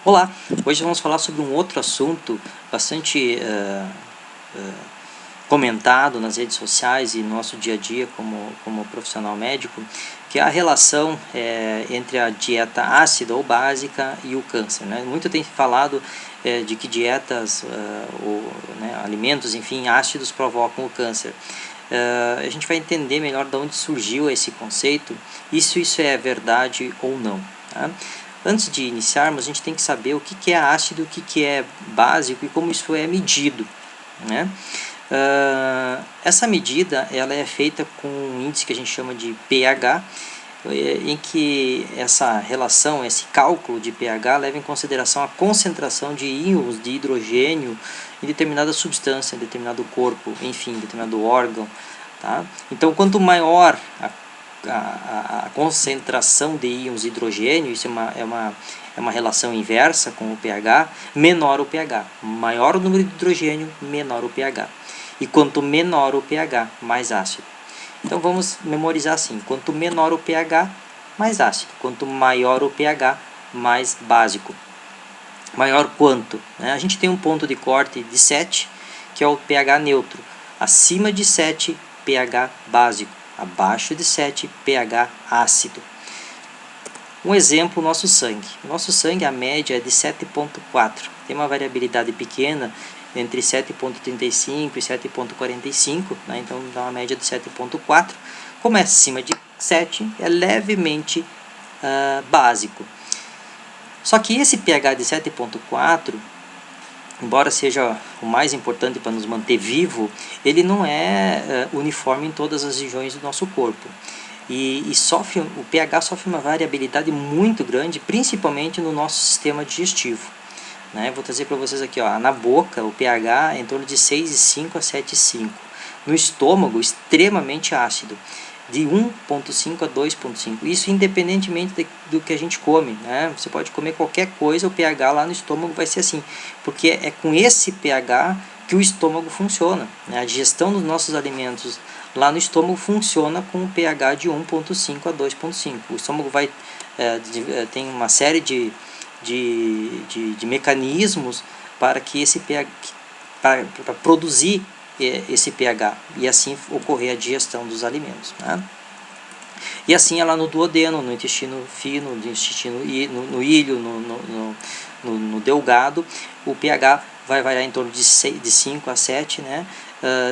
Olá, hoje vamos falar sobre um outro assunto bastante comentado nas redes sociais e no nosso dia a dia como profissional médico, que é a relação entre a dieta ácida ou básica e o câncer, né? Muito tem falado de que dietas ou alimentos, enfim, ácidos provocam o câncer. A gente vai entender melhor de onde surgiu esse conceito e se isso é verdade ou não, tá? Antes de iniciarmos, a gente tem que saber o que é ácido, o que é básico e como isso é medido, né? Essa medida ela é feita com um índice que a gente chama de pH, em que essa relação, esse cálculo de pH leva em consideração a concentração de íons de hidrogênio em determinada substância, em determinado corpo, enfim, em determinado órgão. Tá? Então, quanto maior a concentração de íons de hidrogênio, isso é uma relação inversa com o pH, menor o pH. Maior o número de hidrogênio, menor o pH. E quanto menor o pH, mais ácido. Então vamos memorizar assim: quanto menor o pH, mais ácido. Quanto maior o pH, mais básico. Maior quanto? A gente tem um ponto de corte de 7, que é o pH neutro. Acima de 7, pH básico. Abaixo de 7, pH ácido. Um exemplo, o nosso sangue. O nosso sangue, a média é de 7,4. Tem uma variabilidade pequena entre 7,35 e 7,45, né? Então dá uma média de 7,4. Como é acima de 7, é levemente básico. Só que esse pH de 7,4, embora seja o mais importante para nos manter vivo, ele não é uniforme em todas as regiões do nosso corpo. E o pH sofre uma variabilidade muito grande, principalmente no nosso sistema digestivo. Vou trazer para vocês aqui, ó, na boca o pH é em torno de 6,5 a 7,5. No estômago, extremamente ácido, de 1,5 a 2,5. Isso independentemente do que a gente come, né? Você pode comer qualquer coisa, o pH lá no estômago vai ser assim, porque é com esse pH que o estômago funciona, né? A digestão dos nossos alimentos lá no estômago funciona com um pH de 1,5 a 2,5. O estômago tem uma série de mecanismos para que esse pH, para produzir esse pH e assim ocorrer a digestão dos alimentos, né? E assim é lá no duodeno, no intestino fino, no intestino no ilho, no delgado, o pH vai variar em torno de 5 a 7, né?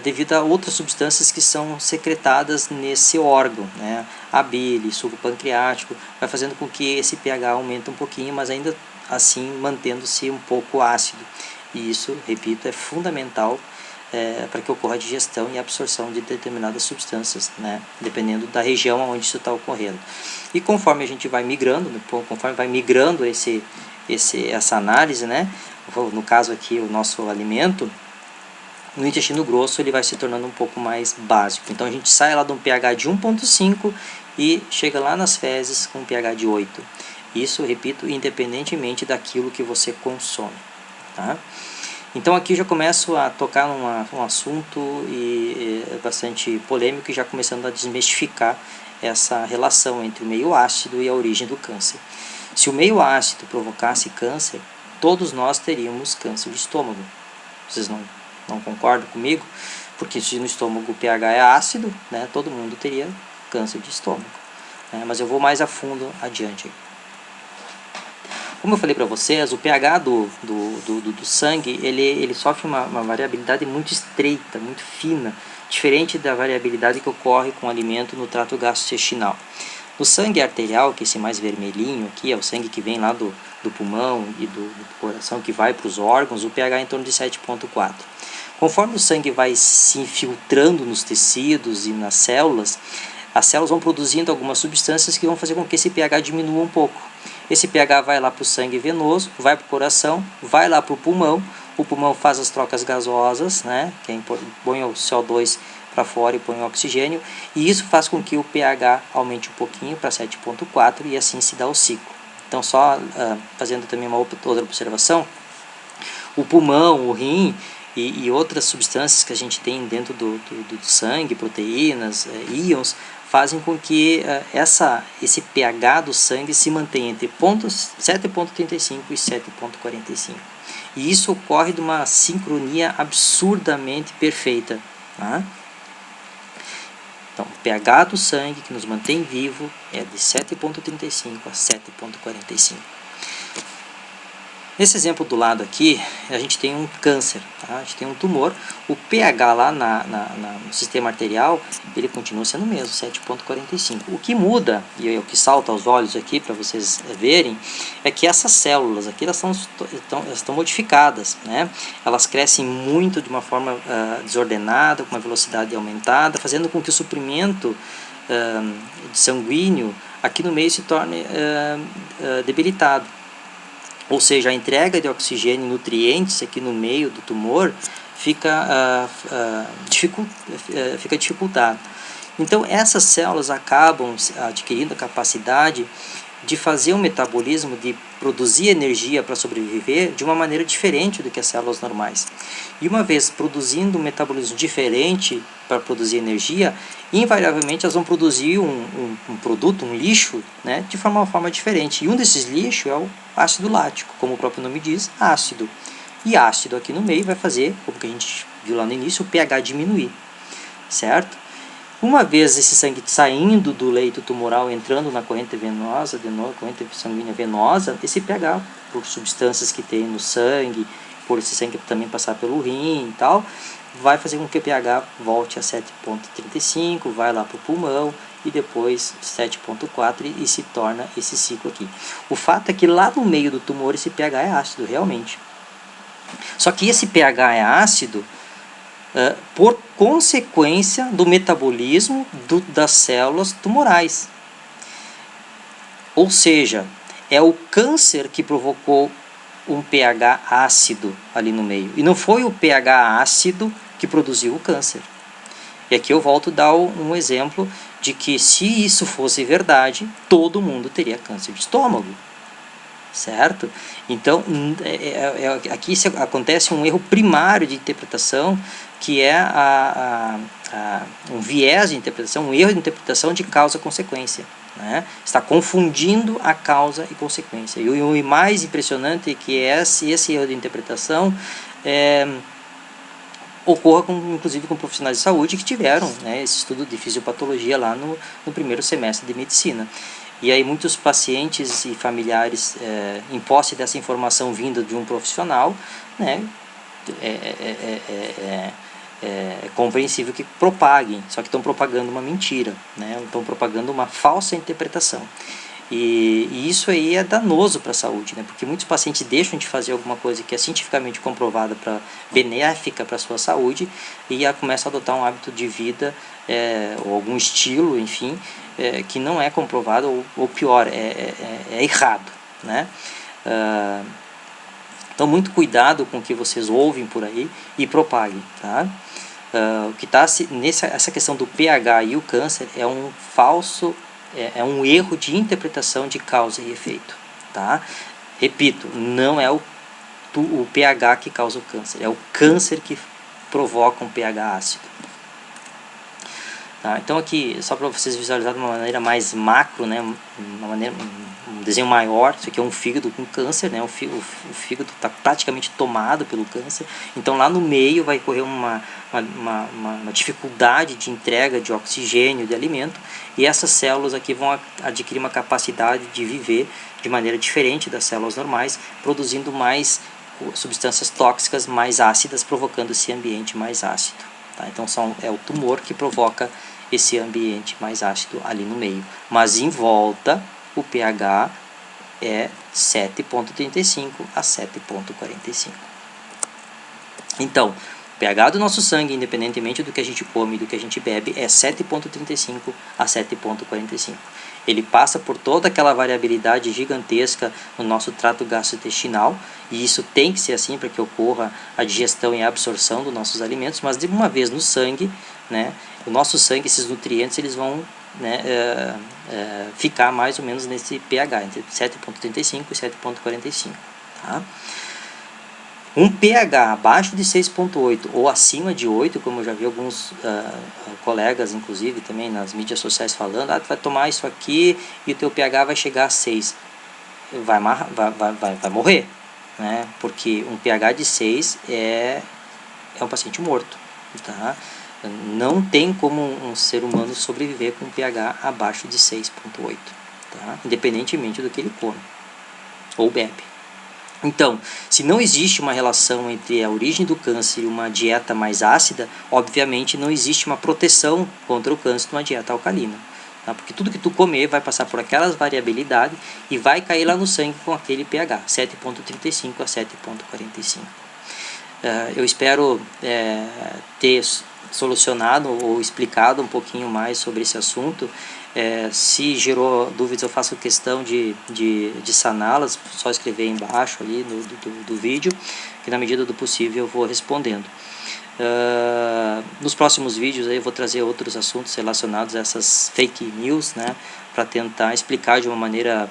Devido a outras substâncias que são secretadas nesse órgão, né? A bile, suco pancreático, vai fazendo com que esse pH aumente um pouquinho, mas ainda assim mantendo-se um pouco ácido. E isso, repito, é fundamental para que ocorra a digestão e a absorção de determinadas substâncias, né? Dependendo da região onde isso está ocorrendo. E conforme a gente vai migrando, conforme vai migrando essa análise, né? No caso aqui, o nosso alimento, no intestino grosso ele vai se tornando um pouco mais básico. Então a gente sai lá de um pH de 1,5 e chega lá nas fezes com um pH de 8. Isso, repito, independentemente daquilo que você consome, tá? Então aqui já começo a tocar um assunto bastante polêmico e já começando a desmistificar essa relação entre o meio ácido e a origem do câncer. Se o meio ácido provocasse câncer, todos nós teríamos câncer de estômago. Vocês não concordam comigo? Porque se no estômago o pH é ácido, né, todo mundo teria câncer de estômago. Mas eu vou mais a fundo adiante. Como eu falei para vocês, o pH do sangue ele sofre uma variabilidade muito estreita, muito fina, diferente da variabilidade que ocorre com o alimento no trato gastrointestinal. No sangue arterial, que é esse mais vermelhinho aqui, é o sangue que vem lá do pulmão e do coração, que vai para os órgãos, o pH é em torno de 7,4. Conforme o sangue vai se infiltrando nos tecidos e nas células, as células vão produzindo algumas substâncias que vão fazer com que esse pH diminua um pouco. Esse pH vai lá para o sangue venoso, vai para o coração, vai lá para o pulmão faz as trocas gasosas, né, que põe o CO2 para fora e põe o oxigênio, e isso faz com que o pH aumente um pouquinho para 7,4 e assim se dá o ciclo. Então, só fazendo também uma outra observação, o pulmão, o rim e outras substâncias que a gente tem dentro do sangue, proteínas, íons, fazem com que esse pH do sangue se mantenha entre 7,35 e 7,45. E isso ocorre de uma sincronia absurdamente perfeita. Tá? Então, o pH do sangue que nos mantém vivo é de 7,35 a 7,45. Nesse exemplo do lado aqui, a gente tem um câncer, tá? A gente tem um tumor. O pH lá no sistema arterial, ele continua sendo o mesmo, 7,45. O que muda, e é o que salta aos olhos aqui para vocês verem, é que essas células aqui elas estão modificadas, né? Elas crescem muito de uma forma desordenada, com uma velocidade aumentada, fazendo com que o suprimento sanguíneo aqui no meio se torne debilitado. Ou seja, a entrega de oxigênio e nutrientes aqui no meio do tumor fica dificultada. Então, essas células acabam adquirindo a capacidade de fazer um metabolismo, de produzir energia para sobreviver de uma maneira diferente do que as células normais. E uma vez produzindo um metabolismo diferente para produzir energia, invariavelmente elas vão produzir um produto, um lixo, né, de uma forma diferente. E um desses lixos é o ácido lático, como o próprio nome diz, ácido. E ácido aqui no meio vai fazer, como que a gente viu lá no início, o pH diminuir, certo? Uma vez esse sangue saindo do leito tumoral, entrando na corrente venosa, corrente sanguínea venosa, esse pH, por substâncias que tem no sangue, por esse sangue também passar pelo rim e tal, vai fazer com que o pH volte a 7,35, vai lá para o pulmão e depois 7,4 e se torna esse ciclo aqui. O fato é que lá no meio do tumor esse pH é ácido, realmente. Só que esse pH é ácido por consequência do metabolismo das células tumorais. Ou seja, é o câncer que provocou um pH ácido ali no meio. E não foi o pH ácido que produziu o câncer. E aqui eu volto a dar um exemplo de que se isso fosse verdade, todo mundo teria câncer de estômago. Certo? Então, aqui acontece um erro primário de interpretação, que é um viés de interpretação, um erro de interpretação de causa-consequência. Né? Está confundindo a causa e consequência. E o mais impressionante é que esse erro de interpretação ocorra inclusive com profissionais de saúde que tiveram, né, esse estudo de fisiopatologia lá no primeiro semestre de medicina. E aí muitos pacientes e familiares, em posse dessa informação vinda de um profissional, né, é compreensível que propaguem, só que estão propagando uma mentira, né, estão propagando uma falsa interpretação. E isso aí é danoso para a saúde, né, porque muitos pacientes deixam de fazer alguma coisa que é cientificamente comprovada benéfica para a sua saúde e começam a adotar um hábito de vida ou algum estilo, enfim, que não é comprovado ou pior, é errado, né? Então, muito cuidado com o que vocês ouvem por aí e propaguem, tá? O que está essa questão do pH e o câncer é um falso, é um erro de interpretação de causa e efeito, tá? Repito, não é o pH que causa o câncer, é o câncer que provoca um pH ácido. Tá? Então aqui, só para vocês visualizarem de uma maneira mais macro, né, um desenho maior, isso aqui é um fígado com câncer, né, o fígado está praticamente tomado pelo câncer, então lá no meio vai ocorrer uma dificuldade de entrega de oxigênio, de alimento, e essas células aqui vão adquirir uma capacidade de viver de maneira diferente das células normais, produzindo mais substâncias tóxicas mais ácidas, provocando esse ambiente mais ácido. Tá? Então é o tumor que provoca esse ambiente mais ácido ali no meio. Mas em volta o pH é 7,35 a 7,45. Então, o pH do nosso sangue, independentemente do que a gente come e do que a gente bebe, é 7,35 a 7,45. Ele passa por toda aquela variabilidade gigantesca no nosso trato gastrointestinal, e isso tem que ser assim para que ocorra a digestão e a absorção dos nossos alimentos, mas de uma vez no sangue, né, o nosso sangue, esses nutrientes, eles vão, né, ficar mais ou menos nesse pH, entre 7,35 e 7,45. Tá? Um pH abaixo de 6,8 ou acima de 8, como eu já vi alguns colegas, inclusive, também nas mídias sociais falando, tu vai tomar isso aqui e o teu pH vai chegar a 6. Vai morrer, né? Porque um pH de 6 é um paciente morto, tá? Não tem como um ser humano sobreviver com um pH abaixo de 6,8, tá? Independentemente do que ele come ou bebe. Então, se não existe uma relação entre a origem do câncer e uma dieta mais ácida, obviamente não existe uma proteção contra o câncer numa dieta alcalina. Tá? Porque tudo que tu comer vai passar por aquelas variabilidades e vai cair lá no sangue com aquele pH, 7,35 a 7,45. Eu espero ter solucionado ou explicado um pouquinho mais sobre esse assunto. Se gerou dúvidas, eu faço questão de saná-las, só escrever embaixo ali do vídeo, que na medida do possível eu vou respondendo. Nos próximos vídeos aí eu vou trazer outros assuntos relacionados a essas fake news, né, para tentar explicar de uma maneira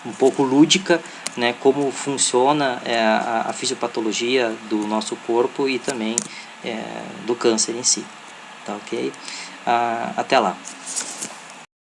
um pouco lúdica, né, como funciona a fisiopatologia do nosso corpo e também do câncer em si. Tá ok? Até lá.